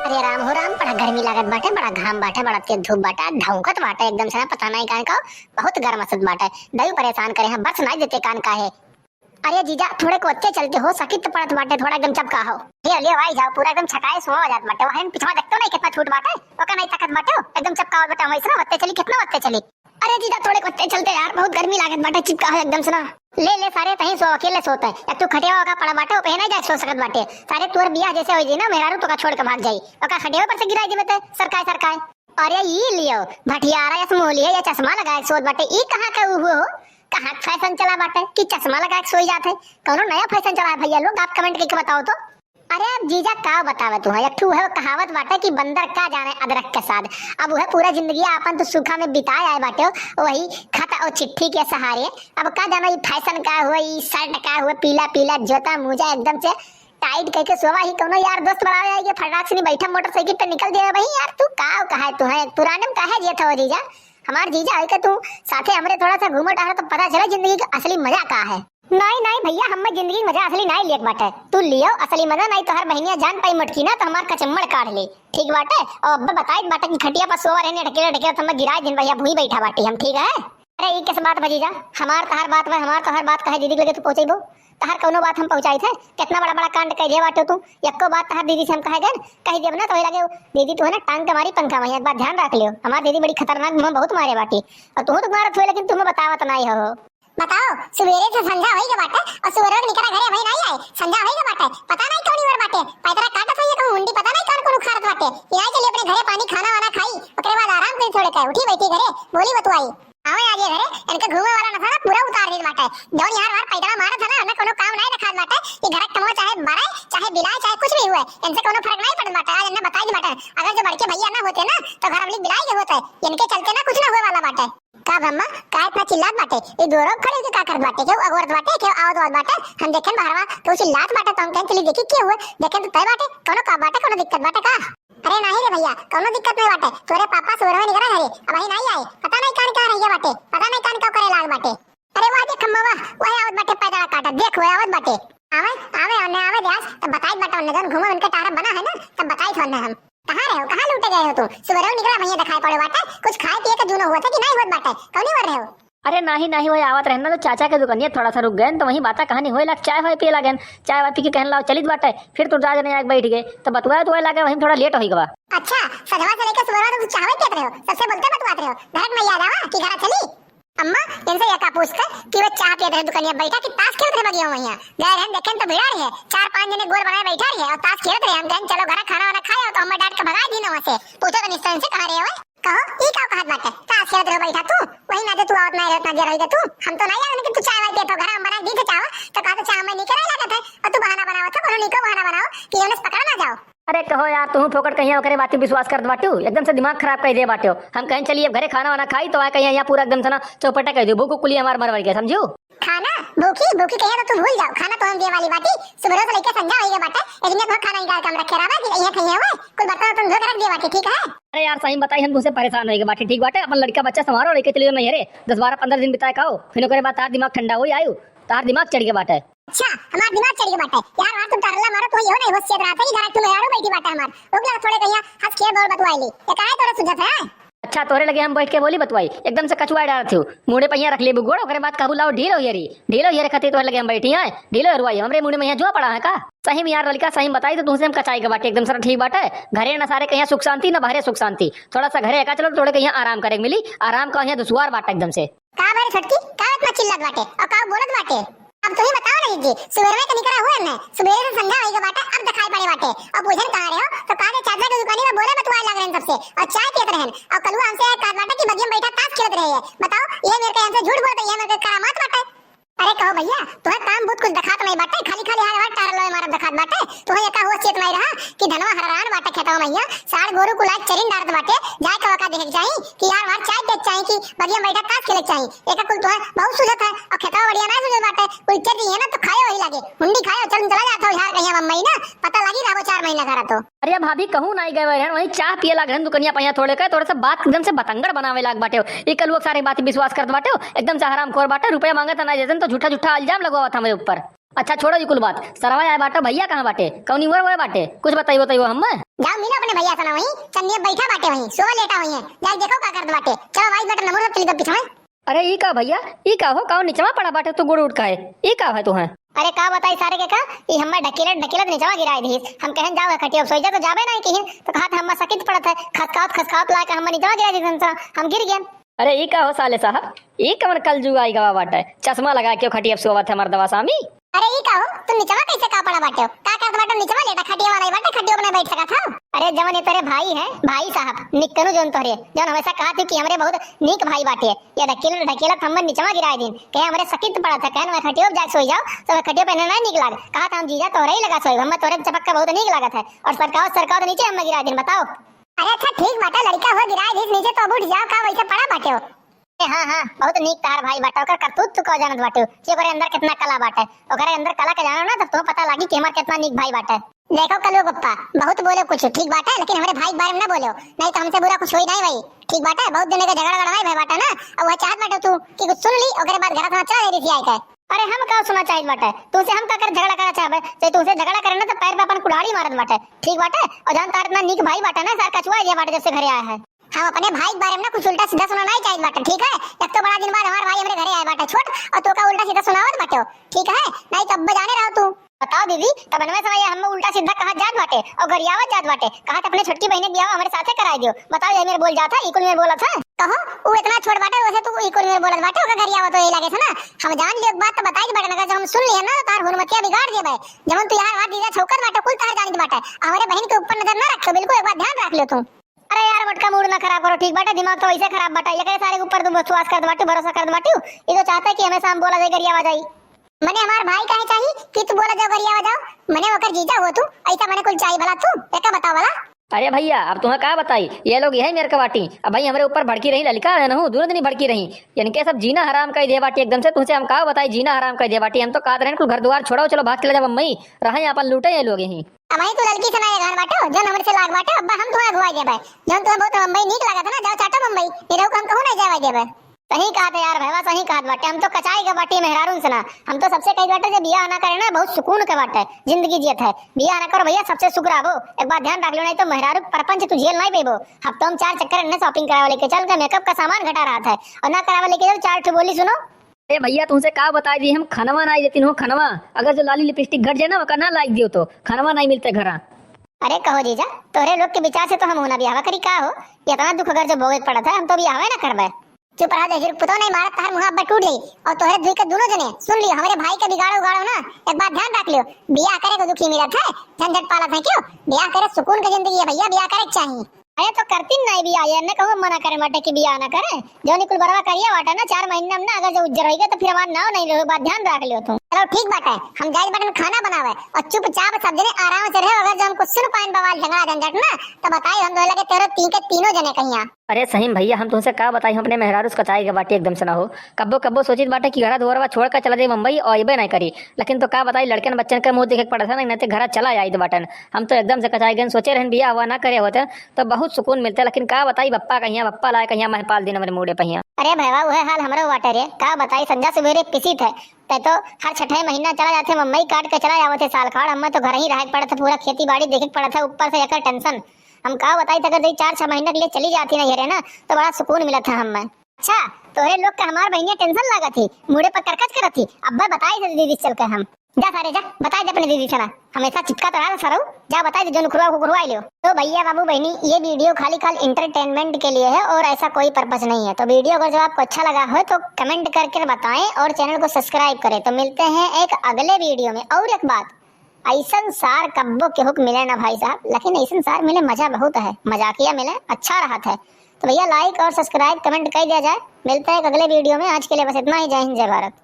अरे राम हो राम, बड़ा गर्मी लागत बाटे, बड़ा घाम बाटे, बड़ा तेज धूप बाटे, धौंकत बाटे एकदम से ना, पता नहीं काहे का बहुत गर्म असद बाटे। दयु परेशान करे हैं, बस नहीं देते कान का है। अरे जीजा थोड़े को अच्छे चलते हो, सकित तो पड़त बाटे, थोड़ा एकदम चपका हो। ले भाई जाओ, पूरा एकदम छकाए सुहा हो जात बाटे। वहां पिछवा देखतो नहीं कितना छूट बाटे, ओका नहीं ताकत बाटे, एकदम चपका हो बेटा। वैसे ना वत्ते चली, कितना वत्ते चली। अरे जीजा थोड़े को अच्छे चलते यार, बहुत गर्मी लागत बाटे, चिपका हो एकदम से ना। ले सारे तहीं सो, अकेले सोते हैं। एक तू खटिया होगा पड़ा बाटे, पे ना जा सो सकत बाटे। सारे तोर बियाह जैसे होई जी ना, मेहरारू तो का छोड़ के भाग जाई, ओका खटिया पर से गिराई देते सरकाय। अरे ये लियो भटियारा या समोली है या चश्मा लगाए सोत बाटे, ई कहां का हो, कहां फैशन चला बाटे कि चश्मा लगा के सोई जाते। कौनो नया फैशन चला है भैया लोग, आप कमेंट करके बताओ तो। अरे अब जीजा का बतावे तू है, एक ठू है कहावत बाटे कि बंदर का जाने अदरक के साथ। अब वह पूरा जिंदगी अपन तो सूखा में बिताए आए बाटे, वही खाता और चिट्ठी के सहारे। अब का जाना ये फैशन का हुआ, ये शर्ट का हुआ, पीला पीला जोता मुजा एकदम से टाइट करके सोवा ही। कोनो यार दोस्त बनावे आएगे फटाक से नहीं बैठा मोटरसाइकिल पे निकल जाए भाई। यार तू का कहा तू है, पुराने में कहा जिया था वो जीजा। हमार जीजा है कि तू साथे हमरे थोड़ा सा घूमो टहलो तो पता चला जिंदगी का असली मजा का है। नहीं भैया, हम जिंदगी मजा असली नहीं लेक बाटे, तू लियो असली मजा। नहीं तो हर बहनिया जान पाई मटकी ना तो हमार कचम्मड़ काट ले, ठीक बाटे। और अब बताई बाटे कि खटिया पर सोवा रहने ढकेले तो हम गिराए दिन भैया भूई बैठा बाटे हम, ठीक है। अरे ये कैसे बात भजीजा, हमार तो हर बात में हमार तो हर बात कहे दीदी लगे तू पहुंचेबो तो हर कोनो बात हम पहुंचाई थे। कितना बड़ा बड़ा कांड कह दिया बाटे तू, एको बात हर दीदी से हम कहे गए कह देब ना तो लगे दीदी तू है ना टांग के मारी पंखा में। एक बात ध्यान रख लियो, हमार दीदी बड़ी खतरनाक, मुंह बहुत मारे बाटी। और तू तो मारत हुए लेकिन तुम्हें बतावत नहीं हो। बताओ सवेरे से संध्या होई के बाटे और सवेरे निकला घरे भाई नहीं आए, संध्या होई के बाटे पता नहीं कौन वर बाटे पैतरा काटत होई कहूं मुंडी पता नहीं कौन खारत बाटे। यहां चली अपने घरे पानी खाना वाना खाई, ओकरे बाद आराम कर थोड़े के उठी बैठी घरे बोली बतवाई आवे आज घरे इनका घूमे वाला नशा ना पूरा उतार दी बाटे। जौन यार वार पैदरा मारत है ना कोनो काम नहीं रखा बाटे। ये घर कमो चाहे मरे चाहे बिलाए चाहे कुछ भी हुए, इनसे कोनो फर्क नहीं पड़त बाटे। आज इन्हें बताई दी बाटे, अगर जो बड़के भैया ना होते ना तो घर वाली बिलाई के होते, इनके चलते ना कुछ ना हुए वाला बाटे। का ब्रह्मा का इतना चिल्लात बाटे, ये दोरो खड़े के का करत बाटे, के अगोरत बाटे के आवत बाटे। हम देखें बाहरवा तो चिल्लात बाटे तो हम कहीं चली देखी के हुए, देखें तो तय बाटे कोनो का बाटे कोनो दिक्कत बाटे का। अरे नहीं रे भैया कोनो दिक्कत नहीं बाटे, तोरे पापा सोरवे निकला घरे अब वही नहीं आए, पता नहीं कान का रहिए बाटे, पता नहीं कान का करे लाल बाटे। अरे वाह देख खम्मा वाह वही आवत बाटे पैदल काटा देख वही आवत बाटे। आवे आवे और आवे व्यास तब बताई बाटे उन्हें जन घूमे उनके टारा बना है ना तब बताई थोड़े हम। कहां रहे हो, कहां लूटे गए हो तुम? सुबह निकला भैया दिखाई पड़े बाटे, कुछ खाए पिए का जूनो हुआ था कि नहीं हुआ बाटे, कौन ही वर रहे हो? अरे नहीं वही आवत रहना तो चाचा के दुकानिया थोड़ा सा रुक गए तो वही बात कहानी होए लग, चाय पिए लगे, चाय वाय पी के कहन लाओ चलित बाटे। फिर तू राज ने आके बैठ गए तो बतवाए तो लगे वही थोड़ा लेट होई गवा। अच्छा सजवा से लेकर सुबह तो चाय पियत रहे हो, सबसे बोलते बतवाते रहे हो, घर में याद आवा कि घर चली अम्मा इनसे यका पूछते कि वो चाय पियत रहे दुकानिया बैठा कि ताश खेलत रहे बगिया वहिया गए हम देखें तो भिड़ा रहे 4-5 जने गोल बनाए बैठा रहे और ताश खेलत रहे। हम कहें चलो घर खाना वाना खाए तो हम डांट के भगा दी ना वहां से। पूछो तो निश्चय से कहां रहे हो, कहो ई का कहत बाटे ताश खेलत रहे बैठा तू वही ना जो तू आवत नहीं रहत ना जे रही तू। हम तो नहीं जानते कि तू चाय वाय पियत हो, घर हम बना दी थे चाय तो कहा तो चाय में निकल लागत है और तू बहाना बनावत था, कोनो निको बहाना बनाओ कि उन्हें पकड़ ना जाओ। अरे कहो यार तू फोकट कहीं करे बात विश्वास कर बाटू, एकदम से दिमाग खराब कर दे बाटे। हम कहीं चलिए घरे खाना वाना खाई तो आ कहीं यहाँ पूरा एकदम से ना चौपटा कर दो, भूख कुली हमार मरवर गया समझू। खाना भूखी भूखी कहिए तो तू भूल जाओ, खाना तो हम दे वाली बाटी सुबह से लेकर संध्या होई बाटे, लेकिन ये खाना निकाल के हम रखे रहा कि ये खाइए हुए कुछ बर्तन तुम धो के रख दे बाटी, ठीक है। अरे यार सही बताई हम तुमसे परेशान होएगा बाटी, ठीक बाटे। अपन लड़का बच्चा संभालो लेके चलिए नहीं रे 10-12-15 दिन बिताए खाओ, फिर ओकरे बाद तार दिमाग ठंडा हो आयु तार दिमाग चढ़ गया बाटे। अच्छा हमार दिमाग चढ़ गया बाटे यार, वार तुम टरला मारो तो ये हो नहीं हो सेद रहा था कि घर तुम यारो बैठी बाटे हमार लोग लगा थोड़े कहिया हंस के बोल बतवाईली ये काहे तोरे सुझत है। अच्छा तोरे लगे हम बैठ के बोली बतवाई एकदम से कछुआ डाल थी मुड़े पहिया रख ले बुगोड़ ओकरे बाद काबू लाओ ढीलो येरी खाती तोरे लगे हम बैठी हैं ढीलो रुआई हमरे मुड़े में यहाँ जो पड़ा है का। सही में यार लड़का सही बताई तो तुमसे हम कचाई के बाटे एकदम सर ठीक बाटे। घरे न सारे कहीं सुख शांति न बाहरे सुख शांति, थोड़ा सा घरे का चलो थोड़े कहीं आराम करे मिली, आराम का यहाँ दुश्वार बाटे एकदम से। का बारे छटकी का इतना चिल्लत बाटे और का बोलत बाटे, अब तुम ही बताओ नहीं जी सुबह में निकला हुआ है सुबह से संध्या होई के बाटे अब दिखाई पड़े बाटे और पूछन कहां रहे हो तो कहा चाचा की दुकान में बोले बतवाए लग रहे हैं सबसे और चाय पीते रहन और कलुआ हमसे कहा बाटे कि बगिया बैठा ताश खेलत रहे है। बताओ ये मेरे के हमसे झूठ बोलते ये मेरे करामात बाटे। अरे कहो भैया तुम्हें काम बहुत कुछ दिखात नहीं बाटे, खाली हाथ टार लोए मारत दिखात बाटे। तुम्हें एका हुआ चेत नहीं रहा कि धनवा हररान बाटे खेतवा मैया साड़ गोरु कुलाज चरिन डारत बाटे जाय का वका देख जाई कि यार वार चाय देख चाही कि बगिया बैठा ताश खेले चाही एका कुल तुम्हें बहुत सुझत है और खेतवा बढ़िया ना सुझत बाटे कुल चर दी है ना तो खाए वही लागे हुंडी खाए चल चला जाता हो यार कहीं मम्मी ना पता लगी रहा 4 महीना घर तो। अरे भाभी कहूं नहीं गए रहन वही चाय पिए लाग रहन दुकनिया पहिया थोड़े के थोड़ा सा बात एकदम से बतंगड़ बनावे लाग बाटे। ये कल लोग सारे बात विश्वास करत बाटे एकदम से हराम खोर बाटे, रुपया मांगत ना जैसे तो झूठा इल्जाम लगवा था मेरे ऊपर। अच्छा छोड़ो ये कुल बात, सरवा आए बाटे भैया कहाँ बाटे, कौनी वो बाटे, कुछ बताइयो हम। जाओ मिलो अपने भैया से ना, वहीं चन्नी बैठा बाटे, वहीं सोवा लेटा हुई है, जाके देखो का करत बाटे। चलो वाइस बटन नंबर चली दब पिछवाए। अरे ई का भैया, ई का हो, कौन नीचवा पड़ा बाटे तू गुड़ उठ का है, ई का है तू है? अरे का बताई सारे के का, ई हमर ढकेलत नीचवा गिराई दी। हम कहन जाओ खटिया सोई जा तो जाबे नहीं कहीं, तो कहा हम सकित पड़त है, खसकात ला के हम नीचवा गिराई दी, हम गिर गए। अरे ई का हो साले साहब, ई कमर कल जू आई गवा बाटे, चश्मा लगा के खटिया सोवत है मर्दवा सामी। अरे ई का हो, तू नीचवा कैसे का पड़ा बाटे हो, का करत बाटे नीचवा लेटा खटिया वाला बाटे, खटिया बना बैठ सका था। अरे जवन ये तेरे भाई है, भाई साहब निकनु जोन तोरे जोन हमेशा कहा थी कि हमरे बहुत नीक भाई बाटे, ये ढकेलत हम नीचवा गिराई दिन, कहे हमरे सकित पड़ा था, कहन मैं खटिया जा सोई जाओ तो खटिया पे नहीं निक लाग, कहा था हम जीजा तोरे ही लगा सोई, हम तोरे चपक्का बहुत नीक लागत है, और सरकाव तो नीचे हम गिराई दिन, बताओ। अरे अच्छा ठीक बाटा, लड़का हो गिराई दी नीचे तो अब उठ जाओ, का वैसे पड़ा बाटे हो। हाँ बहुत नीक तार भाई बाटा, ओकर करतूत तू कह जानत बाटे कि ओकरे अंदर कितना कला बाटे, ओकरे अंदर कला के जानो ना तब तो पता लागी कि हमार कितना नीक भाई बाटे। देखो कलो गप्पा बहुत बोले कुछ ठीक बात है, लेकिन हमारे भाई के बारे में ना बोलो, नहीं तो हमसे बुरा कुछ होई नहीं भाई, ठीक बात है। बहुत दिन का झगड़ा लड़ाई भाई बाटा ना, अब वह चाहत बाटे तू कि कुछ सुन ली, ओकरे बाद घर से चला रही थी आई के। अरे हम का सुना चाहिए बाटे, तुमसे हम का कर झगड़ा करा चाहे, तो तुमसे झगड़ा करे ना तो पैर पे अपन कुल्हाड़ी मारत बाटे, ठीक बाटे। और जान तार इतना नीक भाई बाटा ना, सर कछुआ दिया बाटे जब से घरे आया है। हम अपने भाई के बारे में ना कुछ उल्टा सीधा सुना नहीं चाहिए बाटे, ठीक है। एक तो बड़ा दिन बाद हमारे भाई हमारे घरे आए बाटे छोट, और तो का उल्टा सीधा सुनावत बाटे, ठीक है। नहीं तो अब जाने रहो तू। बताओ दीदी, तब बनवे समय हम उल्टा सीधा कहा जात बाटे और गरियावत जात बाटे, कहा अपने छोटी बहन के ब्याह हमारे साथे कराई दियो। बताओ ये मेरे बोल जाता इकुल में बोला था, कहो वो इतना छोट बाटे, वैसे तू इकुल में बोलत बाटे, ओका गरियावत तो ये लगे था ना। हम जान लियो बात तो बताई बाटे, अगर हम सुन लिया ना तार हुनमतिया बिगाड़ देबे। जवन तू यार बात दीदा छौकर बाटे कुल तार जानित बाटे, हमारे बहन के ऊपर नजर ना रखो, बिल्कुल एक बात ध्यान रख लियो तू। अरे यार मटका मूड ना खराब करो, ठीक बाटे, दिमाग तो वैसे खराब बाटा, ये करे सारे के ऊपर तुम विश्वास कर बाटे, भरोसा कर बाटे, ये तो चाहता है कि हमेशा हम बोला दे गरियावा जाई। मने हमार भाई काहे चाहिए कि तू बोला जाओ गरियावा जाओ, मने ओकर जीजा हो तू, ऐसा मने कुल चाहिए भला तू, एका बताओ वाला। अरे भैया अब तुम्हें क्या बताई, ये लोग यही मेरे का बाटी, अब भाई हमारे ऊपर भड़की रही ललिका है ना, दूर नहीं भड़की रही, इनके सब जीना हराम कर दे बाटी एकदम से। तुमसे हम कहा बताई जीना हराम कर दे बाटी, हम तो कहा रहे कुल घर द्वार छोड़ो, चलो भाग चले जा बम्बई रहा, यहाँ पर लूटे ये लोग यही। अमाई तू लड़की से ना ये घर बाटो, जन हमरे से लाग बाटो, अब्बा हम तुम्हें घुवाई देबे, जन तुम्हें बहुत मुंबई नीक लगा था ना, जाओ चाटो मुंबई, ये लोग हम कहूं नहीं जावे देबे। सही कहा था यार भैया, सही कहा बाटे, हम तो कचाई के बाटी मेहरारून से ना, हम तो सबसे कही बाटे जब बियाह ना करे ना बहुत सुकून के बाटे, जिंदगी जियत है, बियाह ना करो भैया सबसे सुख रहो। एक बात ध्यान रख लो, नहीं तो मेहरारू परपंच तू झेल नहीं पेबो। हफ्तों में 4 चक्कर अन्ने शॉपिंग करावे लेके चल के मेकअप का सामान घटा रहा था, और ना करावे लेके जब 4 बोली सुनो। अरे भैया तुमसे क्या बताई दी, हम खनवा नहीं देती हूँ, खनवा अगर जो लाली लिपस्टिक घट जाए ना वका ना लाइक दियो तो खनवा नहीं मिलते घर। अरे कहो जीजा, तोरे लोग के विचार से तो हम होना बियाह करी का हो, इतना दुख अगर जो भोगे पड़ा था, हम तो बियाह ना करबे। चुप रहा, जैसे पुतो नहीं मारा तार मुंह अब टूट गई, और तोहरे दुई के दोनों जने सुन लियो, हमारे भाई के बिगाड़ो उगाड़ो ना, एक बात ध्यान रख लियो, बियाह करे को दुखी मिलत है, झंझट पालत है क्यों, बियाह करे सुकून की जिंदगी है भैया, बियाह करे चाहिए। अरे तो करती नहीं बियाह, ये न कहूं मना करे बाटे कि बियाह ना करे, जो निकुल बरवा करिए बाटा ना 4 महीना में ना, अगर जो उज्जर होइगे तो फिर हमार नाव नहीं रहो, बात ध्यान रख लियो तुम। चलो ठीक बात है, हम जाई बाटे में खाना बनावे और चुपचाप सब जने आराम से रहे, अगर जो हमको सुन पाइन बवाल झगड़ा झंझट ना तो बताई हम दो लगे तेरे तीनों जने कहिया। अरे सही भैया, हम तुमसे क्या बताई, हम अपने मेहरारू से कचाई के बाटी एकदम से ना हो, कब्बो कब्बो सोचित बाटे कि घर दुआरवा छोड़ कर चला जाए मुंबई और ये नहीं करी, लेकिन तो क्या बताई लड़के ने बच्चन के मुंह देखे पड़ा था ना, नहीं तो घर चला आई तो बाटन। हम तो एकदम से कचाई गए, सोचे रहन बिया हुआ ना करे होते तो बहुत सुकून मिलते, लेकिन क्या बताई बप्पा कहिया बप्पा लाए कहिया महपाल दिन हमारे मुड़े पहिया। अरे भैया वह हाल हमरो बाटे रे, का बताई संजा सवेरे पिसी थे, तो हर 6 महीना चला जाते मुंबई काट के चला जावते साल खाड़, हम तो घर ही रह पड़ा था, पूरा खेती बाड़ी देखे पड़ा था, ऊपर से एक टेंशन। हम का बताई अगर 4-6 महीने के लिए चली जाती ना ये ना तो बड़ा सुकून मिला था हम में। अच्छा तोरे लोग का हमार बहनिया टेंशन लगा थी, मुड़े पर करकच करत थी, अब बताई दीदी चल के हम जा सारे जा बता दे अपने दीदी से ना, हमेशा चिपका तो रहा सरो, जा बता दे जो नुखुरवा को खुरवा लियो। तो भैया बाबू बहनी ये वीडियो खाली इंटरटेनमेंट के लिए है और ऐसा कोई पर्पस नहीं है। तो वीडियो अगर जो आपको अच्छा लगा हो तो कमेंट करके बताएं और चैनल को सब्सक्राइब करें। तो मिलते हैं एक अगले वीडियो में। और एक बात, ऐसा सार कब्बो के हुक्म मिले ना भाई साहब, लेकिन ऐसा सार मिले मजा बहुत है, मजाकिया मिले अच्छा रहा था। तो भैया लाइक और सब्सक्राइब कमेंट कर दिया जाए। मिलते हैं एक अगले वीडियो में, आज के लिए बस इतना ही। जय हिंद जय भारत।